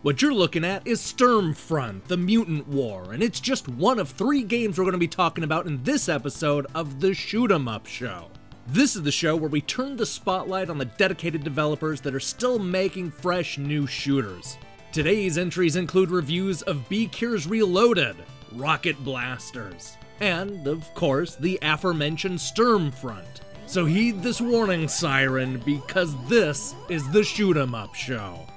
What you're looking at is SturmFront, the Mutant War, and it's just one of 3 games we're going to be talking about in this episode of the Shoot 'em Up Show. This is the show where we turn the spotlight on the dedicated developers that are still making fresh new shooters. Today's entries include reviews of Beekyr Reloaded, Rocket Blasters, and, of course, the aforementioned SturmFront. So heed this warning siren, because this is the Shoot 'em Up Show.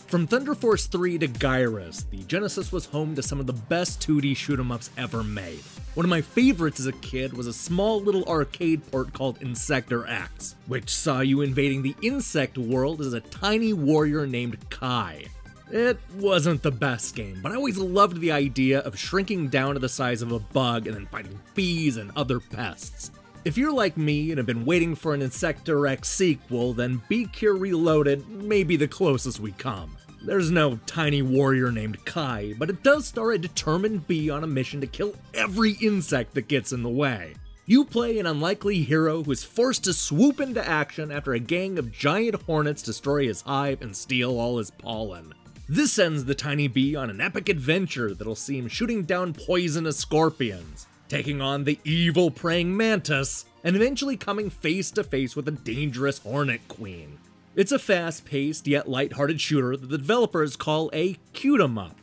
From Thunder Force 3 to Gyruss, the Genesis was home to some of the best 2D shoot-em-ups ever made. One of my favorites as a kid was a small little arcade port called Insector X, which saw you invading the insect world as a tiny warrior named Kai. It wasn't the best game, but I always loved the idea of shrinking down to the size of a bug and then fighting bees and other pests. If you're like me and have been waiting for an Insector X sequel, then Beekyr Reloaded may be the closest we come. There's no tiny warrior named Kai, but it does star a determined bee on a mission to kill every insect that gets in the way. You play an unlikely hero who is forced to swoop into action after a gang of giant hornets destroy his hive and steal all his pollen. This sends the tiny bee on an epic adventure that'll see him shooting down poisonous scorpions, taking on the evil praying mantis, and eventually coming face to face with a dangerous hornet queen. It's a fast-paced yet lighthearted shooter that the developers call a cute 'em up.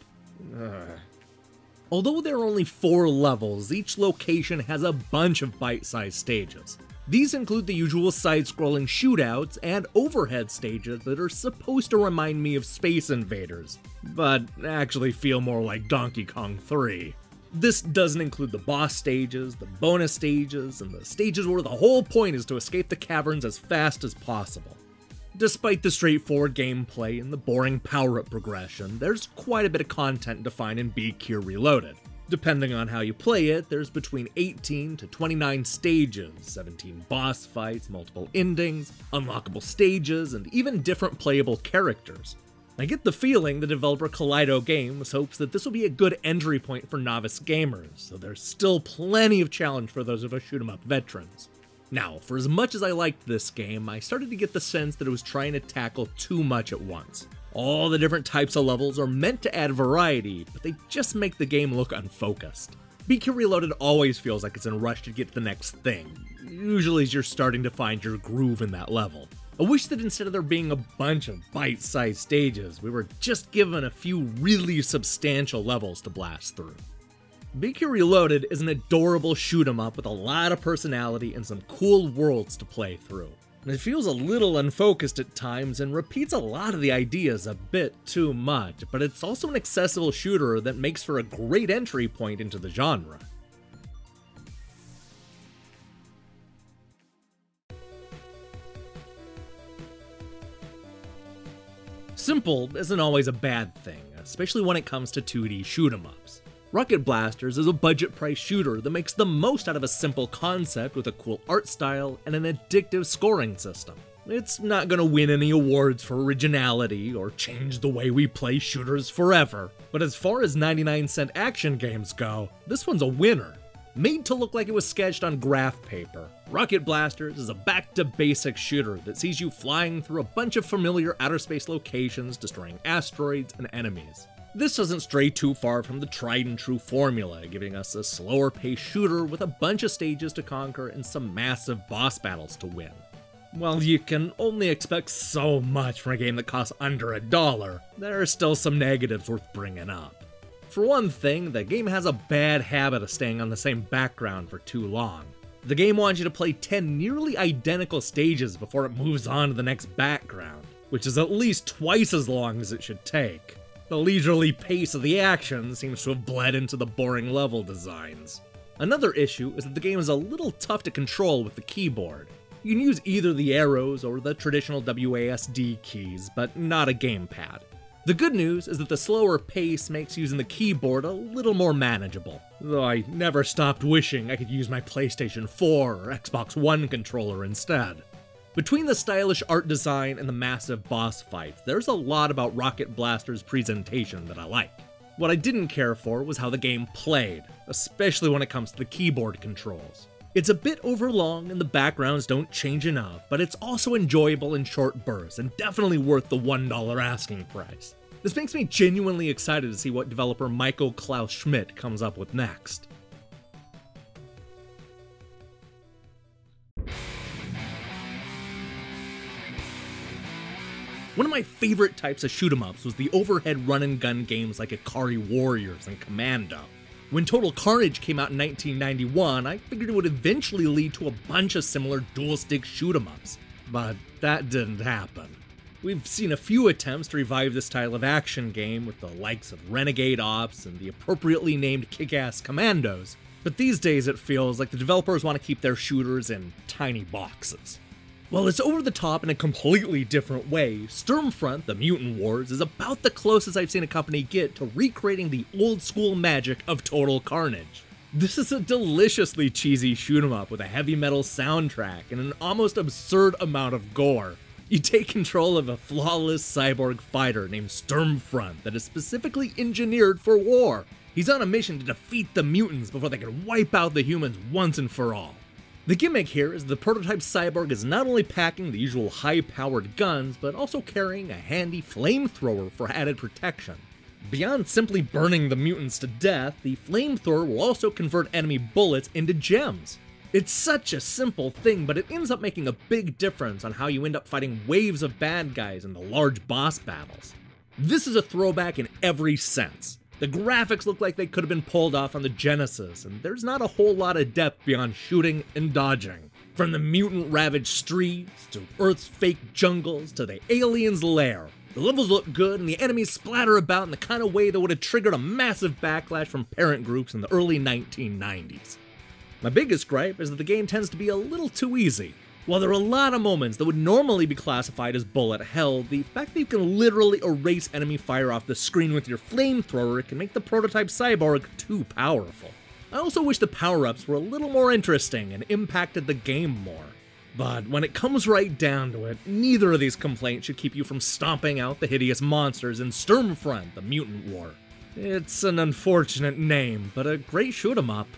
Although there are only 4 levels, each location has a bunch of bite-sized stages. These include the usual side-scrolling shootouts and overhead stages that are supposed to remind me of Space Invaders, but actually feel more like Donkey Kong 3. This doesn't include the boss stages, the bonus stages, and the stages where the whole point is to escape the caverns as fast as possible. Despite the straightforward gameplay and the boring power-up progression, there's quite a bit of content to find in Beekyr Reloaded. Depending on how you play it, there's between 18 to 29 stages, 17 boss fights, multiple endings, unlockable stages, and even different playable characters. I get the feeling the developer Kaleido Games hopes that this will be a good entry point for novice gamers, so there's still plenty of challenge for those of us shoot-em-up veterans. Now, for as much as I liked this game, I started to get the sense that it was trying to tackle too much at once. All the different types of levels are meant to add variety, but they just make the game look unfocused. Beekyr Reloaded always feels like it's in a rush to get to the next thing, usually as you're starting to find your groove in that level. I wish that instead of there being a bunch of bite-sized stages, we were just given a few really substantial levels to blast through. Beekyr Reloaded is an adorable shoot-em-up with a lot of personality and some cool worlds to play through. It feels a little unfocused at times and repeats a lot of the ideas a bit too much, but it's also an accessible shooter that makes for a great entry point into the genre. Simple isn't always a bad thing, especially when it comes to 2D shoot-em-ups. Rocket Blasters is a budget-price shooter that makes the most out of a simple concept with a cool art style and an addictive scoring system. It's not gonna win any awards for originality or change the way we play shooters forever, but as far as 99-cent action games go, this one's a winner. Made to look like it was sketched on graph paper, Rocket Blasters is a back-to-basics shooter that sees you flying through a bunch of familiar outer space locations, destroying asteroids and enemies. This doesn't stray too far from the tried-and-true formula, giving us a slower-paced shooter with a bunch of stages to conquer and some massive boss battles to win. While you can only expect so much from a game that costs under $1, there are still some negatives worth bringing up. For one thing, the game has a bad habit of staying on the same background for too long. The game wants you to play 10 nearly identical stages before it moves on to the next background, which is at least twice as long as it should take. The leisurely pace of the action seems to have bled into the boring level designs. Another issue is that the game is a little tough to control with the keyboard. You can use either the arrows or the traditional WASD keys, but not a gamepad. The good news is that the slower pace makes using the keyboard a little more manageable, though I never stopped wishing I could use my PlayStation 4 or Xbox One controller instead. Between the stylish art design and the massive boss fights, there's a lot about Rocket Blaster's presentation that I like. What I didn't care for was how the game played, especially when it comes to the keyboard controls. It's a bit overlong and the backgrounds don't change enough, but it's also enjoyable in short bursts and definitely worth the $1 asking price. This makes me genuinely excited to see what developer Michael Klaus Schmidt comes up with next. One of my favorite types of shoot-em-ups was the overhead run-and-gun games like Ikari Warriors and Commando. When Total Carnage came out in 1991, I figured it would eventually lead to a bunch of similar dual-stick shoot-em-ups, but that didn't happen. We've seen a few attempts to revive this style of action game with the likes of Renegade Ops and the appropriately named Kick-Ass Commandos, but these days it feels like the developers want to keep their shooters in tiny boxes. While it's over the top in a completely different way, SturmFront, the Mutant Wars, is about the closest I've seen a company get to recreating the old school magic of Total Carnage. This is a deliciously cheesy shoot 'em up with a heavy metal soundtrack and an almost absurd amount of gore. You take control of a flawless cyborg fighter named SturmFront that is specifically engineered for war. He's on a mission to defeat the mutants before they can wipe out the humans once and for all. The gimmick here is the prototype cyborg is not only packing the usual high-powered guns, but also carrying a handy flamethrower for added protection. Beyond simply burning the mutants to death, the flamethrower will also convert enemy bullets into gems. It's such a simple thing, but it ends up making a big difference on how you end up fighting waves of bad guys in the large boss battles. This is a throwback in every sense. The graphics look like they could have been pulled off on the Genesis, and there's not a whole lot of depth beyond shooting and dodging. From the mutant-ravaged streets, to Earth's fake jungles, to the aliens' lair. The levels look good, and the enemies splatter about in the kind of way that would have triggered a massive backlash from parent groups in the early 1990s. My biggest gripe is that the game tends to be a little too easy. While there are a lot of moments that would normally be classified as bullet hell, the fact that you can literally erase enemy fire off the screen with your flamethrower can make the prototype cyborg too powerful. I also wish the power-ups were a little more interesting and impacted the game more. But when it comes right down to it, neither of these complaints should keep you from stomping out the hideous monsters in SturmFront, the Mutant War. It's an unfortunate name, but a great shoot-em-up.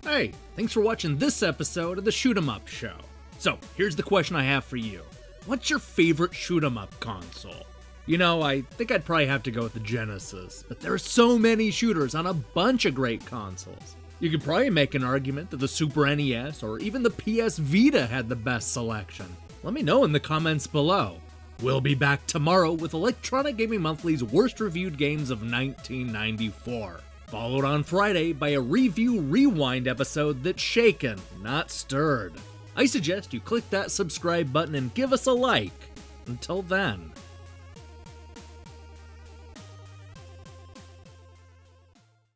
Hey, thanks for watching this episode of the Shoot 'em Up Show. So, here's the question I have for you. What's your favorite shoot 'em up console? You know, I think I'd probably have to go with the Genesis, but there are so many shooters on a bunch of great consoles. You could probably make an argument that the Super NES or even the PS Vita had the best selection. Let me know in the comments below. We'll be back tomorrow with Electronic Gaming Monthly's worst reviewed games of 1994. Followed on Friday by a review rewind episode that's shaken, not stirred. I suggest you click that subscribe button and give us a like. Until then.